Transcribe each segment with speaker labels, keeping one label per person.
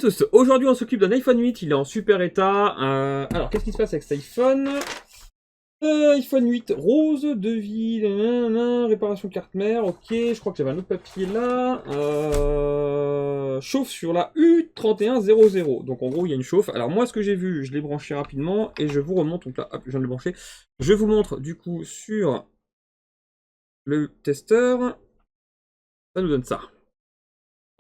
Speaker 1: à tous, aujourd'hui on s'occupe d'un iPhone 8, il est en super état. Alors qu'est-ce qui se passe avec cet iPhone? iPhone 8 rose, devis, réparation carte mère, ok, je crois que j'avais un autre papier là. Chauffe sur la U3100, donc en gros il y a une chauffe. Alors moi ce que j'ai vu, je l'ai branché rapidement et je vous remonte, donc là hop, je viens de le brancher. Je vous montre du coup sur le testeur, ça nous donne ça.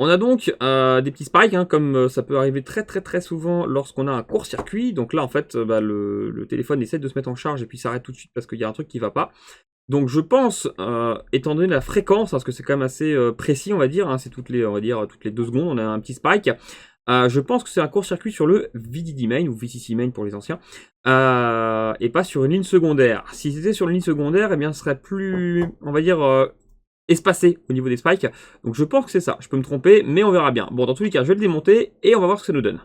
Speaker 1: On a donc des petits spikes, hein, comme ça peut arriver très souvent lorsqu'on a un court-circuit. Donc là, en fait, le téléphone essaie de se mettre en charge et puis s'arrête tout de suite parce qu'il y a un truc qui va pas. Donc je pense, étant donné la fréquence, parce que c'est quand même assez précis, on va dire, hein, c'est toutes les 2 secondes, on a un petit spike. Je pense que c'est un court-circuit sur le VDD main, ou VCC main pour les anciens, et pas sur une ligne secondaire. Si c'était sur une ligne secondaire, eh bien ce serait plus, on va dire, espacé au niveau des spikes. Donc je pense que c'est ça. Je peux me tromper, mais on verra bien. Bon, dans tous les cas, je vais le démonter et on va voir ce que ça nous donne.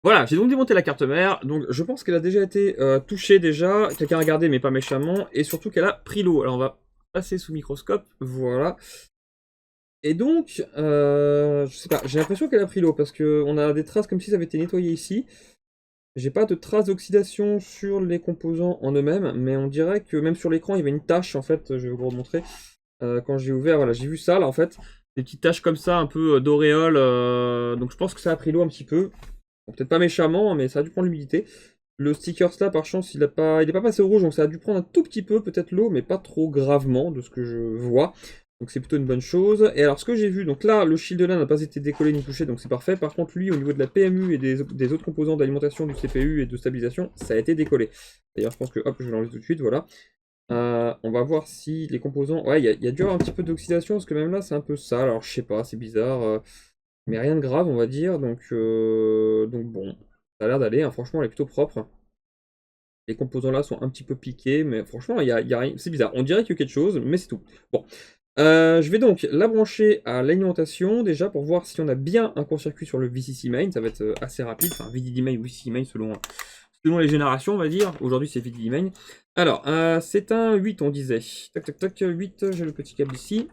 Speaker 1: Voilà, j'ai donc démonté la carte mère. Donc je pense qu'elle a déjà été touchée déjà. Quelqu'un a regardé, mais pas méchamment. Et surtout qu'elle a pris l'eau. Alors on va passer sous microscope. Voilà. Et donc, je sais pas, j'ai l'impression qu'elle a pris l'eau parce qu'on a des traces comme si ça avait été nettoyé ici. J'ai pas de traces d'oxydation sur les composants en eux-mêmes, mais on dirait que même sur l'écran, il y avait une tache en fait. Je vais vous remontrer. Quand j'ai ouvert, voilà, j'ai vu ça là en fait, des petites taches comme ça, un peu d'auréole, donc je pense que ça a pris l'eau un petit peu, bon, peut-être pas méchamment, mais ça a dû prendre l'humidité. Le sticker là, par chance, il est pas passé au rouge, donc ça a dû prendre un tout petit peu, peut-être l'eau, mais pas trop gravement, de ce que je vois. Donc c'est plutôt une bonne chose. Et alors ce que j'ai vu, donc là, le shield là n'a pas été décollé ni touché, donc c'est parfait. Par contre, lui, au niveau de la PMU et des autres composants d'alimentation du CPU et de stabilisation, ça a été décollé. D'ailleurs, je pense que, hop, je vais l'enlever tout de suite, voilà. On va voir si les composants... Ouais, il y a dû avoir un petit peu d'oxydation, parce que même là, c'est un peu sale. Alors, je sais pas, c'est bizarre. Mais rien de grave, on va dire. Donc bon, ça a l'air d'aller. Hein. Franchement, elle est plutôt propre. Les composants là sont un petit peu piqués, mais franchement, il y a rien... C'est bizarre. On dirait qu'il y a quelque chose, mais c'est tout. Bon. Je vais donc la brancher à l'alimentation, déjà, pour voir si on a bien un court-circuit sur le VCC main. Ça va être assez rapide. Enfin, VDD main ou VCC main selon les générations, on va dire. Aujourd'hui, c'est VDD main. Alors, c'est un 8, on disait. Tac, tac, tac, 8, j'ai le petit câble ici.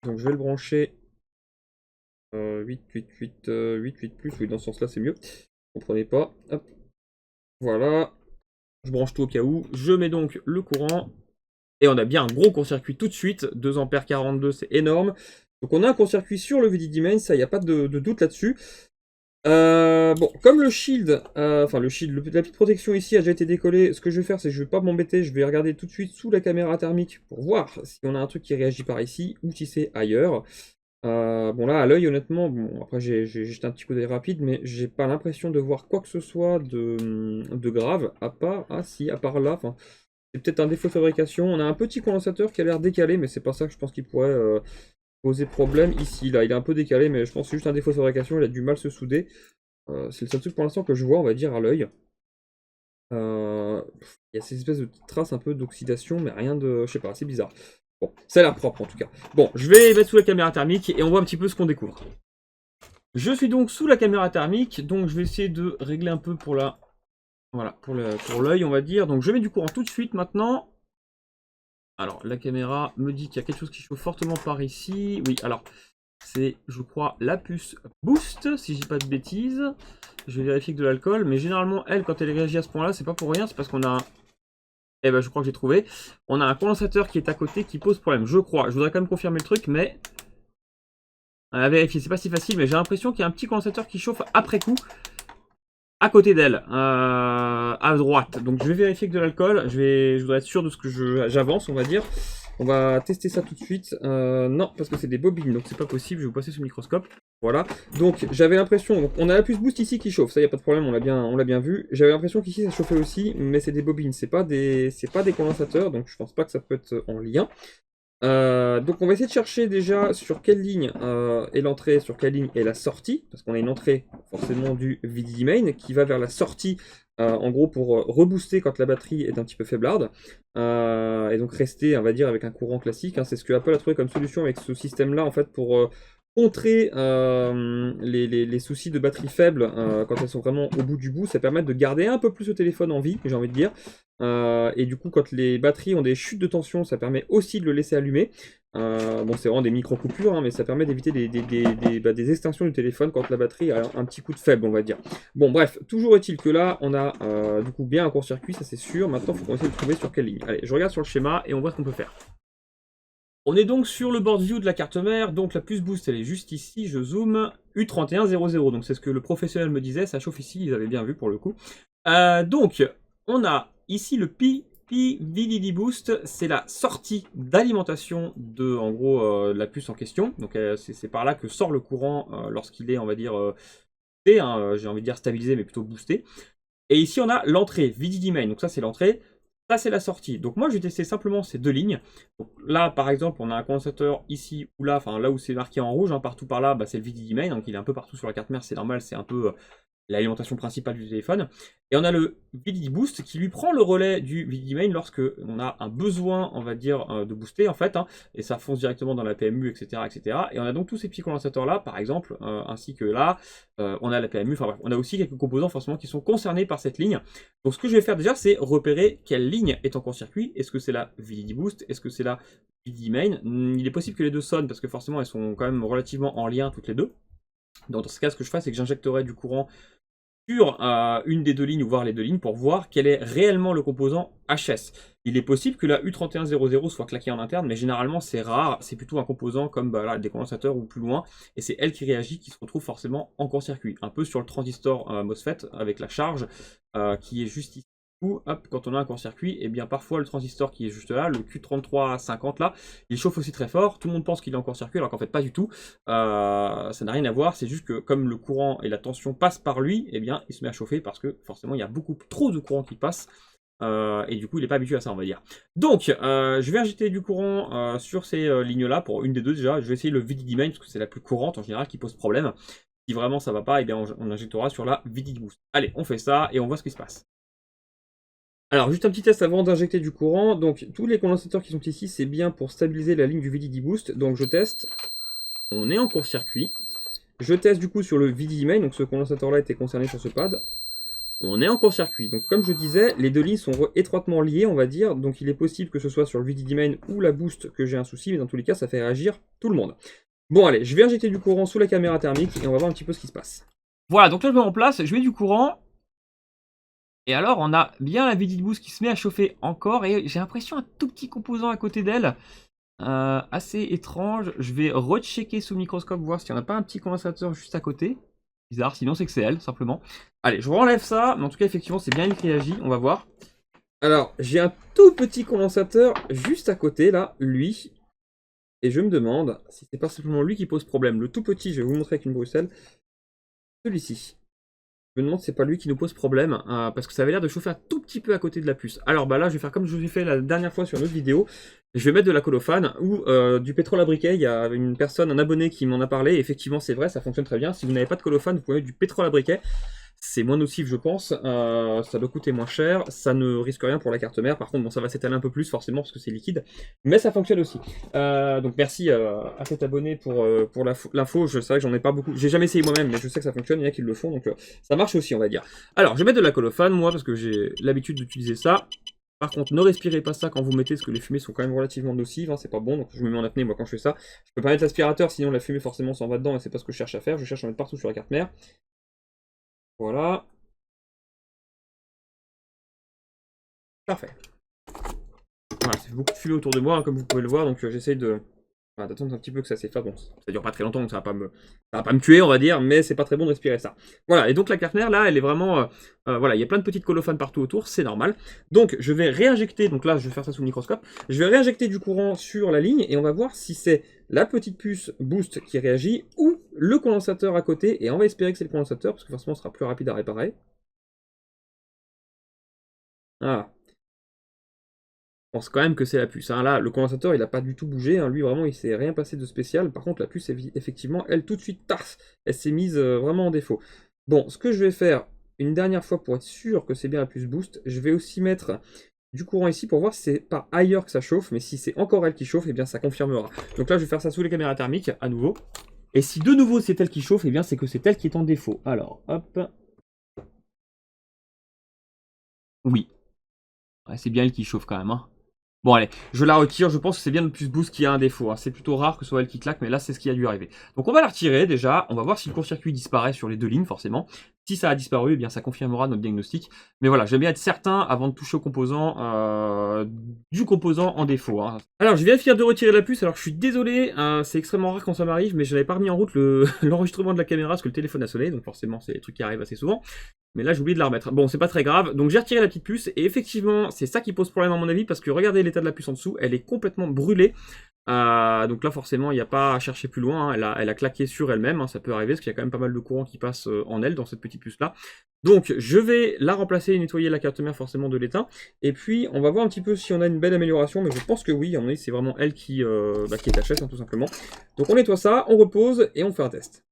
Speaker 1: Donc, je vais le brancher. 8, 8, 8, 8, 8 plus. Oui, dans ce sens-là, c'est mieux. Vous comprenez pas. Hop. Voilà. Je branche tout au cas où. Je mets donc le courant. Et on a bien un gros court-circuit tout de suite. 2 ampères 42, c'est énorme. Donc, on a un court-circuit sur le VDD main. Ça, il n'y a pas de doute là-dessus. Bon, comme le shield, enfin le shield, la petite protection ici a déjà été décollée, ce que je vais faire, c'est que je vais pas m'embêter, je vais regarder tout de suite sous la caméra thermique pour voir si on a un truc qui réagit par ici ou si c'est ailleurs. Bon là, à l'œil, honnêtement, bon, après j'ai jeté un petit coup d'œil rapide, mais j'ai pas l'impression de voir quoi que ce soit de grave, à part, à part là, enfin, c'est peut-être un défaut de fabrication. On a un petit condensateur qui a l'air décalé, mais c'est pas ça que je pense qu'il pourrait poser problème ici. Là, il est un peu décalé, mais je pense que c'est juste un défaut de fabrication, il a du mal à se souder. C'est le seul truc pour l'instant que je vois, on va dire, à l'œil. Il y a ces espèces de petites traces un peu d'oxydation, mais rien de... Je sais pas, c'est bizarre. Bon, ça a l'air propre en tout cas. Bon, je vais mettre sous la caméra thermique et on voit un petit peu ce qu'on découvre. Je suis donc sous la caméra thermique, donc je vais essayer de régler un peu pour la... Voilà, pour l'œil, on va dire. Donc je mets du courant tout de suite maintenant. Alors, la caméra me dit qu'il y a quelque chose qui chauffe fortement par ici. Oui, alors, c'est, je crois, la puce Boost, si je dis pas de bêtises. Je vais vérifier que de l'alcool, mais généralement, elle, quand elle réagit à ce point-là, c'est pas pour rien, c'est parce qu'on a un... Eh ben, je crois que j'ai trouvé. On a un condensateur qui est à côté qui pose problème, je crois. Je voudrais quand même confirmer le truc, mais... À vérifier, c'est pas si facile, mais j'ai l'impression qu'il y a un petit condensateur qui chauffe après coup, à côté d'elle, à droite. Donc je vais vérifier que de l'alcool, je voudrais être sûr de ce que j'avance, on va dire. On va tester ça tout de suite. Non, parce que c'est des bobines, donc c'est pas possible. Je vais vous passer sous le microscope. Voilà. Donc j'avais l'impression, donc on a la puce Boost ici qui chauffe, ça y a pas de problème, on l'a bien vu. J'avais l'impression qu'ici ça chauffait aussi, mais c'est des bobines, c'est pas des condensateurs, donc je pense pas que ça peut être en lien. Donc on va essayer de chercher déjà sur quelle ligne est l'entrée, sur quelle ligne est la sortie, parce qu'on a une entrée forcément du VDD main qui va vers la sortie, en gros pour rebooster quand la batterie est un petit peu faiblarde, et donc rester, on va dire, avec un courant classique. Hein. C'est ce que Apple a trouvé comme solution avec ce système-là, en fait, pour contrer les soucis de batterie faible quand elles sont vraiment au bout du bout. Ça permet de garder un peu plus le téléphone en vie, j'ai envie de dire. Et du coup, quand les batteries ont des chutes de tension, ça permet aussi de le laisser allumer. Bon, c'est vraiment des micro-coupures, hein, mais ça permet d'éviter des extinctions du téléphone quand la batterie a un petit coup de faible, on va dire. Bon, bref, toujours est-il que là, on a du coup bien un court-circuit, ça c'est sûr. Maintenant, il faut qu'on essaie de trouver sur quelle ligne. Allez, je regarde sur le schéma et on voit ce qu'on peut faire. On est donc sur le board view de la carte mère, donc la puce boost elle est juste ici, je zoome, U3100, donc c'est ce que le professionnel me disait, ça chauffe ici, ils avaient bien vu pour le coup. Donc, on a ici le VDD Boost, c'est la sortie d'alimentation de, en gros, la puce en question, donc c'est par là que sort le courant lorsqu'il est, on va dire, boosté, hein, j'ai envie de dire stabilisé, mais plutôt boosté. Et ici on a l'entrée, VDD Main, donc ça c'est l'entrée. Ça, c'est la sortie. Donc moi, je vais tester simplement ces deux lignes. Donc là, par exemple, on a un condensateur ici ou là, enfin là où c'est marqué en rouge, hein, partout par là, bah, c'est le VDD main, donc il est un peu partout sur la carte mère, c'est normal, c'est un peu l'alimentation principale du téléphone. Et on a le VDD Boost qui lui prend le relais du VDD main lorsque on a un besoin, on va dire, de booster en fait, hein, et ça fonce directement dans la PMU, etc., etc. Et on a donc tous ces petits condensateurs là, par exemple, ainsi que là, on a la PMU, enfin bref, on a aussi quelques composants forcément qui sont concernés par cette ligne. Donc ce que je vais faire déjà, c'est repérer quelle ligne est en court-circuit. Est-ce que c'est la VDD Boost? Est-ce que c'est la VDD Main? Il est possible que les deux sonnent parce que forcément elles sont quand même relativement en lien toutes les deux. Donc dans ce cas, ce que je fais, c'est que j'injecterai du courant sur une des deux lignes ou voir les deux lignes pour voir quel est réellement le composant HS. Il est possible que la U3100 soit claquée en interne, mais généralement c'est rare, c'est plutôt un composant comme bah, là, des condensateurs ou plus loin, et c'est elle qui réagit, qui se retrouve forcément en court-circuit. Un peu sur le transistor MOSFET avec la charge qui est juste ici. Hop, quand on a un court-circuit, et bien parfois le transistor qui est juste là, le Q3350 là, il chauffe aussi très fort, tout le monde pense qu'il est en court-circuit alors qu'en fait pas du tout, ça n'a rien à voir, c'est juste que comme le courant et la tension passent par lui, et bien il se met à chauffer parce que forcément il y a beaucoup trop de courant qui passe, et du coup il n'est pas habitué à ça on va dire. Donc je vais injecter du courant sur ces lignes là, pour une des deux déjà, je vais essayer le VDD main parce que c'est la plus courante en général qui pose problème. Si vraiment ça va pas, et bien on injectera sur la VDD boost. Allez, on fait ça et on voit ce qui se passe. Alors, juste un petit test avant d'injecter du courant. Donc, tous les condensateurs qui sont ici, c'est bien pour stabiliser la ligne du VDD Boost. Donc, je teste. On est en court-circuit. Je teste du coup sur le VDD Main. Donc, ce condensateur-là était concerné sur ce pad. On est en court-circuit. Donc, comme je disais, les deux lignes sont étroitement liées, on va dire. Donc, il est possible que ce soit sur le VDD Main ou la Boost que j'ai un souci. Mais dans tous les cas, ça fait réagir tout le monde. Bon, allez, je vais injecter du courant sous la caméra thermique et on va voir un petit peu ce qui se passe. Voilà, donc là, je mets en place. Je mets du courant. Et alors, on a bien la VDD Boost qui se met à chauffer encore, et j'ai l'impression un tout petit composant à côté d'elle, assez étrange. Je vais rechecker sous le microscope, voir s'il n'y en a pas un petit condensateur juste à côté. Bizarre, sinon c'est que c'est elle, simplement. Allez, je renlève ça, mais en tout cas, effectivement, c'est bien elle qui réagit, on va voir. Alors, j'ai un tout petit condensateur juste à côté, là, lui. Et je me demande si c'est pas simplement lui qui pose problème. Le tout petit, je vais vous montrer avec une Bruxelles. Celui-ci. Je me demande si c'est pas lui qui nous pose problème, parce que ça avait l'air de chauffer un tout petit peu à côté de la puce. Alors bah là, je vais faire comme je vous ai fait la dernière fois sur une autre vidéo. Je vais mettre de la colophane ou du pétrole à briquet. Il y a une personne, un abonné qui m'en a parlé. Effectivement, c'est vrai, ça fonctionne très bien. Si vous n'avez pas de colophane, vous pouvez mettre du pétrole à briquet. C'est moins nocif, je pense. Ça doit coûter moins cher. Ça ne risque rien pour la carte mère. Par contre, bon, ça va s'étaler un peu plus, forcément, parce que c'est liquide. Mais ça fonctionne aussi. Donc, merci à cet abonné pour l'info. Je sais que j'en ai pas beaucoup. J'ai jamais essayé moi-même, mais je sais que ça fonctionne. Il y en a qui le font. Donc, ça marche aussi, on va dire. Alors, je vais mettre de la colophane, moi, parce que j'ai l'habitude d'utiliser ça. Par contre, ne respirez pas ça quand vous mettez, parce que les fumées sont quand même relativement nocives, hein, c'est pas bon, donc je me mets en apnée moi quand je fais ça. Je peux pas mettre l'aspirateur, sinon la fumée forcément s'en va dedans, et c'est pas ce que je cherche à faire. Je cherche à en mettre partout sur la carte mère. Voilà. Parfait. Voilà, ça fait beaucoup de fumée autour de moi, hein, comme vous pouvez le voir, donc j'essaye de voilà, d'attendre un petit peu que ça s'efface. Bon, ça dure pas très longtemps, donc ça va pas me tuer, on va dire, mais c'est pas très bon de respirer ça. Voilà, et donc la carte mère, là, elle est vraiment... voilà, il y a plein de petites colophanes partout autour, c'est normal. Donc, je vais réinjecter, donc là, je vais faire ça sous le microscope, je vais réinjecter du courant sur la ligne, et on va voir si c'est la petite puce boost qui réagit, ou le condensateur à côté, et on va espérer que c'est le condensateur, parce que forcément, ce sera plus rapide à réparer. Ah, je pense quand même que c'est la puce. Hein. Là, le condensateur, il n'a pas du tout bougé. Hein. Lui, vraiment, il s'est rien passé de spécial. Par contre, la puce, effectivement, elle, tout de suite, taf, elle s'est mise vraiment en défaut. Bon, ce que je vais faire une dernière fois pour être sûr que c'est bien la puce boost, je vais aussi mettre du courant ici pour voir si c'est pas ailleurs que ça chauffe, mais si c'est encore elle qui chauffe, eh bien ça confirmera. Donc là, je vais faire ça sous les caméras thermiques, à nouveau. Et si de nouveau c'est elle qui chauffe, eh bien c'est que c'est elle qui est en défaut. Alors, hop. Oui. Ouais, c'est bien elle qui chauffe quand même, hein. Bon allez, je la retire, je pense que c'est bien le puce boost qui a un défaut, hein. C'est plutôt rare que ce soit elle qui claque, mais là c'est ce qui a dû arriver. Donc on va la retirer déjà, on va voir si le court-circuit disparaît sur les 2 lignes forcément. Si ça a disparu, eh bien ça confirmera notre diagnostic. Mais voilà, j'aime bien être certain avant de toucher au composant, du composant en défaut, hein. Alors je viens de finir de retirer la puce, alors je suis désolé, c'est extrêmement rare quand ça m'arrive, mais je n'avais pas remis en route l'enregistrement de la caméra parce que le téléphone a sonné, donc forcément c'est des trucs qui arrivent assez souvent. Mais là, j'ai oublié de la remettre. Bon, c'est pas très grave. Donc, j'ai retiré la petite puce. Et effectivement, c'est ça qui pose problème à mon avis. Parce que regardez l'état de la puce en dessous. Elle est complètement brûlée. Donc là, forcément, il n'y a pas à chercher plus loin, hein. Elle a claqué sur elle-même, hein. Ça peut arriver parce qu'il y a quand même pas mal de courant qui passe en elle dans cette petite puce-là. Donc, je vais la remplacer et nettoyer la carte mère forcément de l'étain. Et puis, on va voir un petit peu si on a une belle amélioration. Mais je pense que oui. À mon avis, c'est vraiment elle qui est HS, hein, tout simplement. Donc, on nettoie ça, on repose et on fait un test.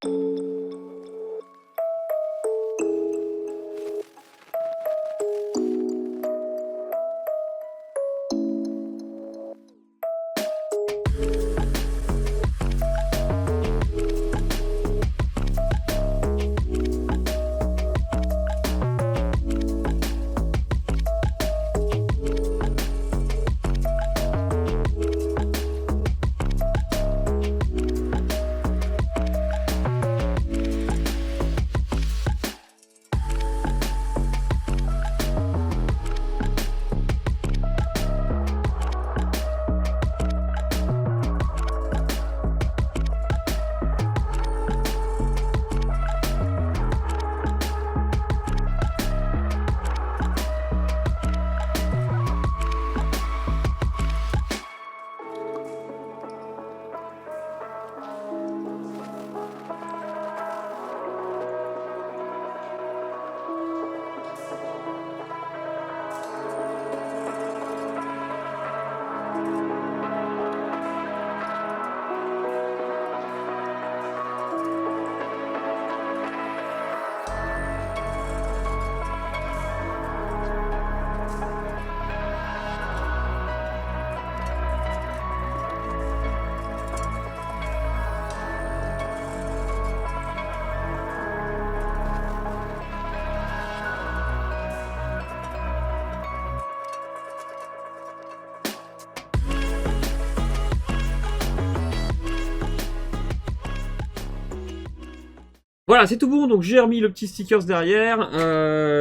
Speaker 1: Voilà, c'est tout bon, donc j'ai remis le petit stickers derrière,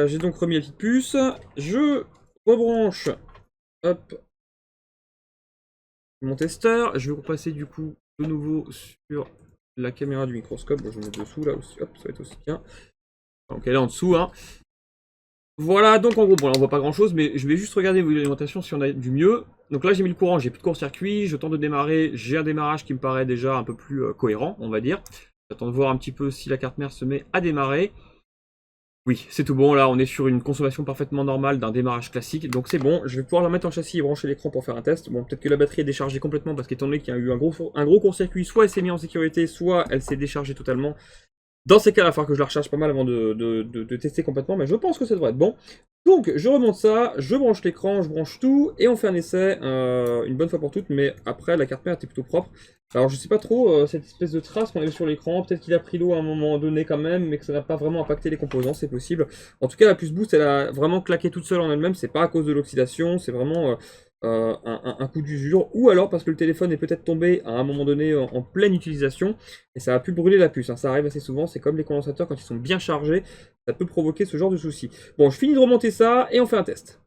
Speaker 1: j'ai donc remis la petite puce, je rebranche, hop, mon testeur, je vais repasser du coup de nouveau sur la caméra du microscope, bon, je vais mettre dessous là aussi, hop, ça va être aussi bien, donc elle est en dessous, hein. Voilà, donc en gros, bon là on voit pas grand chose, mais je vais juste regarder l'alimentation si on a du mieux. Donc là j'ai mis le courant, j'ai plus de court-circuit, je tente de démarrer, j'ai un démarrage qui me paraît déjà un peu plus cohérent, on va dire. J'attends de voir un petit peu si la carte mère se met à démarrer. Oui, c'est tout bon, là on est sur une consommation parfaitement normale d'un démarrage classique, donc c'est bon, je vais pouvoir la mettre en châssis et brancher l'écran pour faire un test. Bon, peut-être que la batterie est déchargée complètement parce qu'étant donné qu'il y a eu un gros court-circuit, soit elle s'est mise en sécurité, soit elle s'est déchargée totalement. Dans ces cas-là, il va falloir que je la recharge pas mal avant de tester complètement, mais je pense que ça devrait être bon. Donc, je remonte ça, je branche l'écran, je branche tout, et on fait un essai une bonne fois pour toutes, mais après, la carte mère était plutôt propre. Alors, je sais pas trop, cette espèce de trace qu'on avait sur l'écran, peut-être qu'il a pris l'eau à un moment donné quand même, mais que ça n'a pas vraiment impacté les composants, c'est possible. En tout cas, la puce boost, elle a vraiment claqué toute seule en elle-même, c'est pas à cause de l'oxydation, c'est vraiment un coup d'usure, ou alors parce que le téléphone est peut-être tombé à un moment donné en pleine utilisation, et ça a pu brûler la puce, hein. Ça arrive assez souvent, c'est comme les condensateurs quand ils sont bien chargés, ça peut provoquer ce genre de soucis. Bon, je finis de remonter ça, et on fait un test.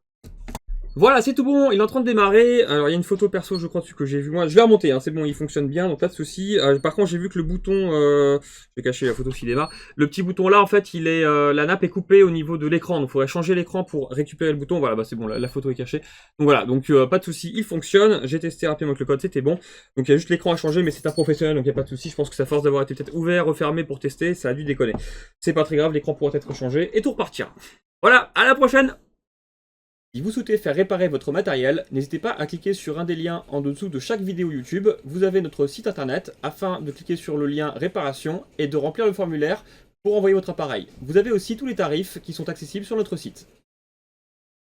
Speaker 1: Voilà, c'est tout bon, il est en train de démarrer. Alors, il y a une photo perso, je crois, dessus que j'ai vu moi. Je vais remonter, hein, c'est bon, il fonctionne bien, donc pas de souci. Par contre, j'ai vu que le bouton... je vais cacher la photo s'il démarre. Le petit bouton là, en fait, il est, la nappe est coupée au niveau de l'écran. Donc, il faudrait changer l'écran pour récupérer le bouton. Voilà, bah c'est bon, la photo est cachée. Donc voilà, donc pas de souci, il fonctionne. J'ai testé rapidement avec le code, c'était bon. Donc, il y a juste l'écran à changer, mais c'est un professionnel, donc il n'y a pas de souci. Je pense que ça force d'avoir été peut-être ouvert, refermé pour tester, ça a dû déconner. C'est pas très grave, l'écran pourra être changé et tout repartir. Voilà, à la prochaine! Si vous souhaitez faire réparer votre matériel, n'hésitez pas à cliquer sur un des liens en dessous de chaque vidéo YouTube. Vous avez notre site internet afin de cliquer sur le lien réparation et de remplir le formulaire pour envoyer votre appareil. Vous avez aussi tous les tarifs qui sont accessibles sur notre site.